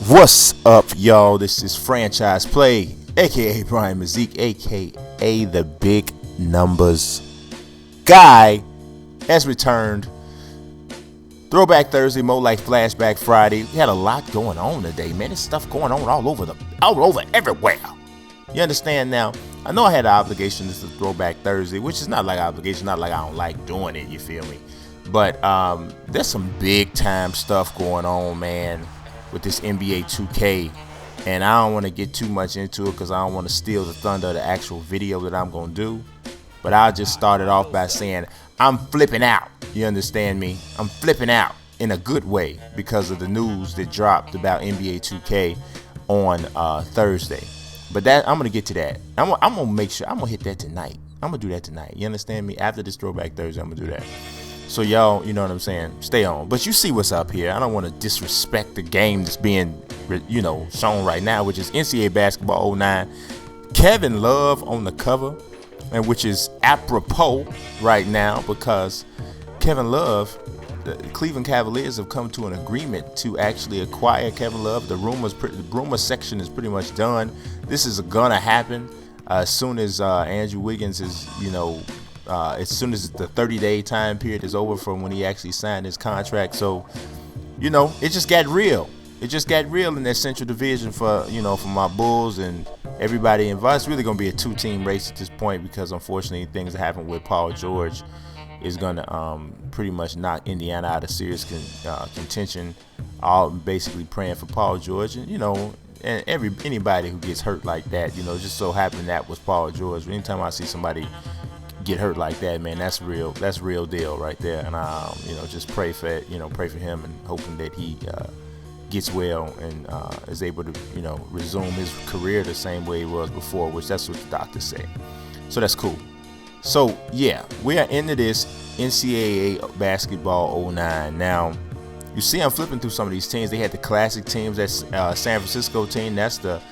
What's up, y'all? This is Franchise Play, aka Brian Mazik, aka the Big Numbers Guy, has returned. Throwback Thursday, more like Flashback Friday. We had a lot going on today, man. There's stuff going on all over everywhere. You understand now? I know I had an obligation to Throwback Thursday, which is not like an obligation, not like I don't like doing it, you feel me? But there's some big time stuff going on, man, with this NBA 2K, and I don't want to get too much into it because I don't want to steal the thunder of the actual video that I'm going to do. But I'll just start it off by saying I'm flipping out. You understand me? I'm flipping out in a good way because of the news that dropped about NBA 2K on Thursday. But that I'm going to get to that. I'm going to make sure I'm going to hit that tonight. I'm going to do that tonight. You understand me? After this Throwback Thursday, I'm going to do that. So y'all, you know what I'm saying? Stay on. But you see what's up here. I don't want to disrespect the game that's being, shown right now, which is NCAA Basketball 09. Kevin Love on the cover, and which is apropos right now because Kevin Love, the Cleveland Cavaliers have come to an agreement to actually acquire Kevin Love. The rumor section is pretty much done. This is gonna happen as soon as Andrew Wiggins is, as soon as the 30-day time period is over from when he actually signed his contract. So, it just got real. It just got real in that Central Division for my Bulls and everybody involved. It's really going to be a two-team race at this point because, unfortunately, things that happened with Paul George is going to pretty much knock Indiana out of serious contention. All basically praying for Paul George and, and anybody who gets hurt like that, just so happened that was Paul George. Anytime I see somebody get hurt like that, man, that's real deal right there. And just pray for it, pray for him and hoping that he gets well and is able to resume his career the same way he was before, which that's what the doctors say. So that's cool. So yeah, we are into this NCAA basketball 09 now. You see, I'm flipping through some of these teams. They had the classic teams. That's San Francisco team. That's the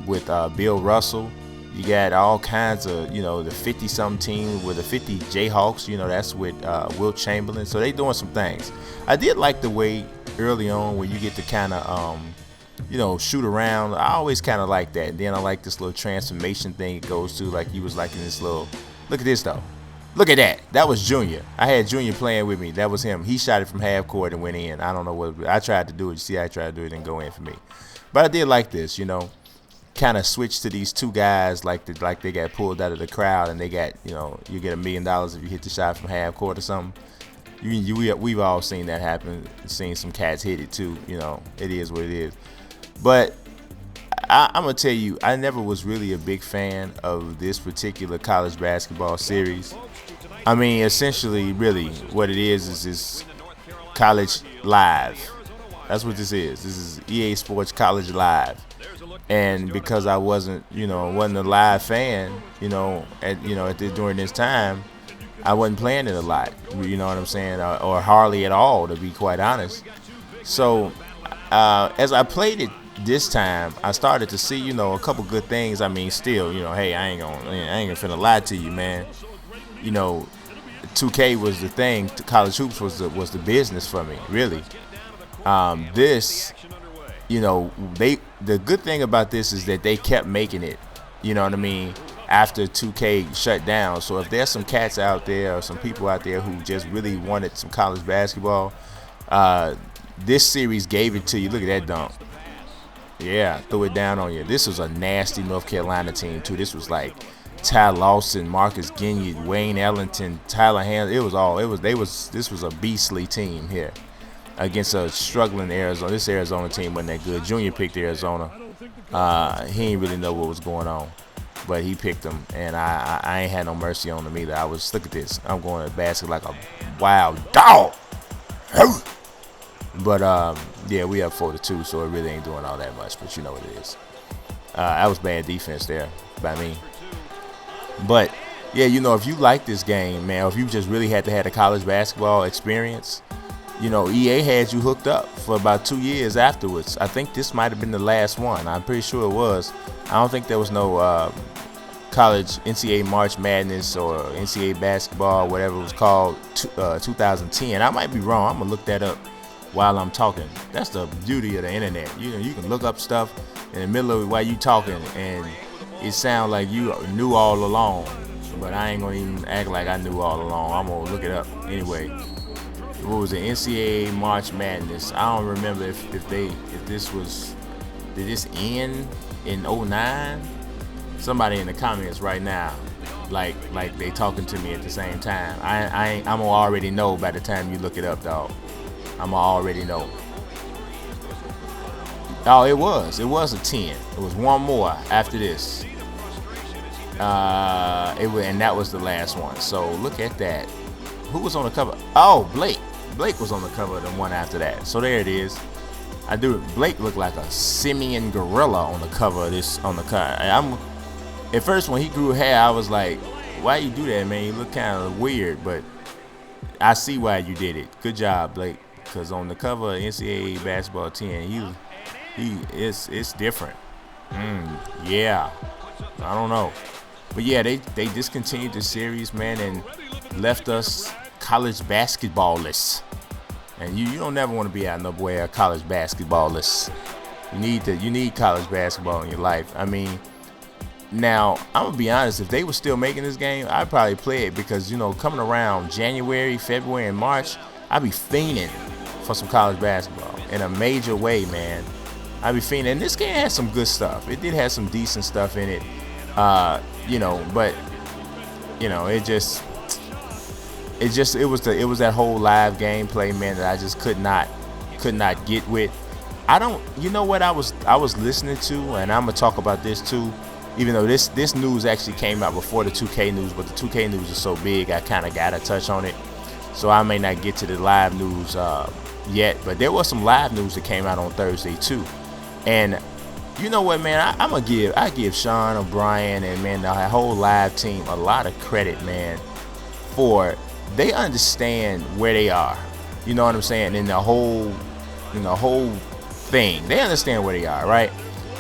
with Bill Russell. You got all kinds of, the 50-something team with the 50 Jayhawks. That's with Wilt Chamberlain. So they doing some things. I did like the way early on when you get to kind of, shoot around. I always kind of like that. And then I like this little transformation thing it goes to. Like he was like in this little, look at this though. Look at that. That was Junior. I had Junior playing with me. That was him. He shot it from half court and went in. I don't know what. I tried to do it. You see, I tried to do it and go in for me. But I did like this, kind of switch to these two guys like they got pulled out of the crowd and they got, you get $1 million if you hit the shot from half court or something. We've all seen that happen. Seen some cats hit it too. It is what it is. But I'm gonna tell you, I never was really a big fan of this particular college basketball series. I mean, essentially, really, what it is college live. That's what this is. This is EA Sports College Live. And because I wasn't a live fan, during this time, I wasn't playing it a lot. You know what I'm saying? Or hardly at all, to be quite honest. So, as I played it this time, I started to see, a couple good things. I mean, still, hey, I ain't gonna finna lie to you, man. 2K was the thing. College hoops was the business for me, really. The good thing about this is that they kept making it, you know what I mean, after 2K shut down. So if there's some cats out there or some people out there who just really wanted some college basketball, this series gave it to you. Look at that dunk. Yeah, threw it down on you. This was a nasty North Carolina team too. This was like Ty Lawson, Marcus Ginyard, Wayne Ellington, Tyler Hanley. This was a beastly team here against a struggling Arizona. This Arizona team wasn't that good. Junior picked Arizona. He didn't really know what was going on, but he picked them, and I ain't had no mercy on them either. Look at this. I'm going to basket like a wild dog. But yeah, we have 4-2, so it really ain't doing all that much. But you know what it is. That was bad defense there by me. But yeah, if you like this game, man, or if you just really had to have a college basketball experience, EA had you hooked up for about 2 years afterwards. I think this might have been the last one. I'm pretty sure it was. I don't think there was no college NCAA March Madness or NCAA basketball, whatever it was called, 2010. I might be wrong. I'm going to look that up while I'm talking. That's the beauty of the internet. You can look up stuff in the middle of it while you talking, and it sounds like you knew all along. But I ain't gonna even act like I knew all along. I'm gonna look it up anyway. What was it? NCAA March Madness. I don't remember if this was, did this end in 09? Somebody in the comments right now, like they talking to me at the same time. I'm gonna already know by the time you look it up, dog. I'm gonna already know. Oh, it was a 10. It was one more after this. And that was the last one. So look at that. Who was on the cover? Oh, Blake. Blake was on the cover of the one after that. So there it is. Blake looked like a simian gorilla on the cover of this. At first when he grew hair, I was like, why you do that, man? You look kind of weird, but I see why you did it. Good job, Blake. Because on the cover of NCAA Basketball 10, it's different. Yeah. I don't know. But yeah, they discontinued the series, man, and left us college basketballless. And you don't never want to be out nowhere college basketballless. You need college basketball in your life. I mean, now I'm gonna be honest, if they were still making this game, I'd probably play it because coming around January, February, and March, I'd be fiending for some college basketball in a major way, man. I'd be fiending. And this game had some good stuff. It did have some decent stuff in it. But it was that whole live gameplay, man, that I just could not get with. What I was listening to, and I'm gonna talk about this too, even though this news actually came out before the 2K news, but the 2K news is so big, I kind of gotta touch on it. So I may not get to the live news yet, but there was some live news that came out on Thursday too, and. You know what, man? I give Sean O'Brien and, man, the whole live team a lot of credit, man, for they understand where they are. You know what I'm saying? In the whole thing, they understand where they are, right?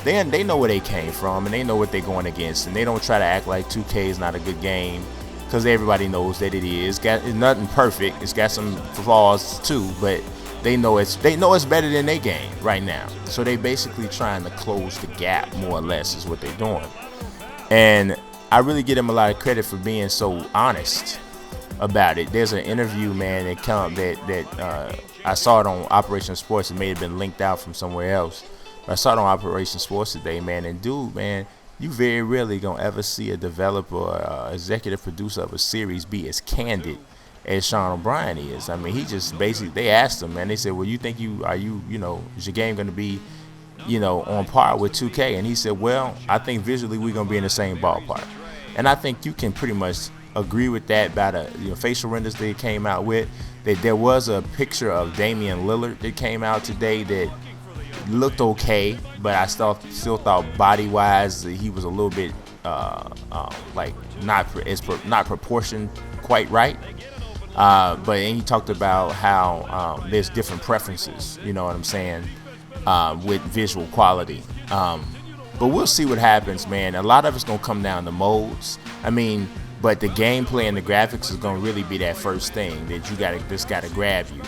They know where they came from, and they know what they're going against, and they don't try to act like 2K is not a good game, because everybody knows that it is. It's nothing perfect. It's got some flaws too, but they know it's better than their game right now. So they basically trying to close the gap, more or less, is what they're doing. And I really give them a lot of credit for being so honest about it. There's an interview, man, that I saw it on Operation Sports. It may have been linked out from somewhere else. But I saw it on Operation Sports today, man. And dude, man, you very rarely gonna ever see a developer or executive producer of a series be as candid as Sean O'Brien is. I mean, he just basically, they asked him, man, they said, well, is your game going to be, on par with 2K? And he said, well, I think visually we're going to be in the same ballpark. And I think you can pretty much agree with that by the facial renders they came out with. That there was a picture of Damian Lillard that came out today that looked okay, but I still thought body-wise he was a little bit not proportioned quite right. But he talked about how there's different preferences, you know what I'm saying, with visual quality. But we'll see what happens, man. A lot of it's going to come down to modes. I mean, but the gameplay and the graphics is going to really be that first thing that this got to grab you.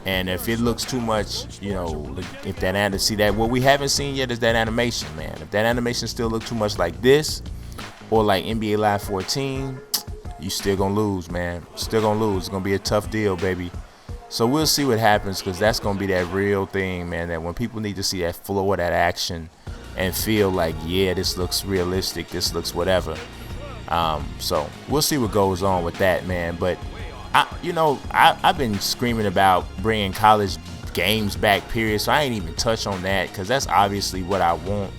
And if it looks too much, if that what we haven't seen yet is that animation, man. If that animation still looks too much like this or like NBA Live 14, you still gonna lose, man. Still gonna lose. It's gonna be a tough deal, baby. So we'll see what happens, because that's gonna be that real thing, man. That when people need to see that flow of that action and feel like, yeah, this looks realistic, this looks whatever. So we'll see what goes on with that, man. But I've been screaming about bringing college games back, period. So I ain't even touch on that, because that's obviously what I want.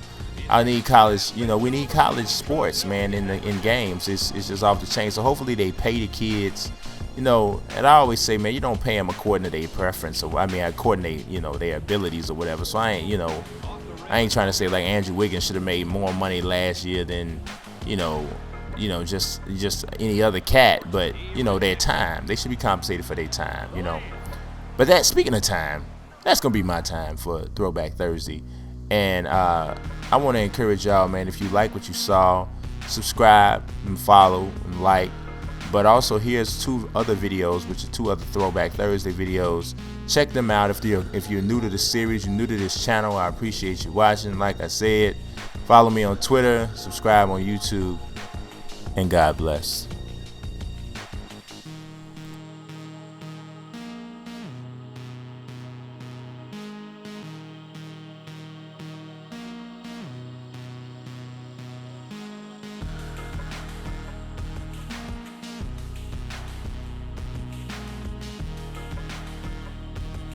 I need college, we need college sports, man, in games. It's just off the chain. So hopefully they pay the kids, and I always say, man, you don't pay them according to their preference, or according to their abilities or whatever. So I ain't trying to say like Andrew Wiggins should have made more money last year than, just any other cat, but their time. They should be compensated for their time, But speaking of time, that's gonna be my time for Throwback Thursday. And I want to encourage y'all, man, if you like what you saw, subscribe and follow and like. But also, here's 2 other videos, which are 2 other Throwback Thursday videos. Check them out. If you're new to the series, you're new to this channel, I appreciate you watching. Like I said, follow me on Twitter, subscribe on YouTube, and God bless.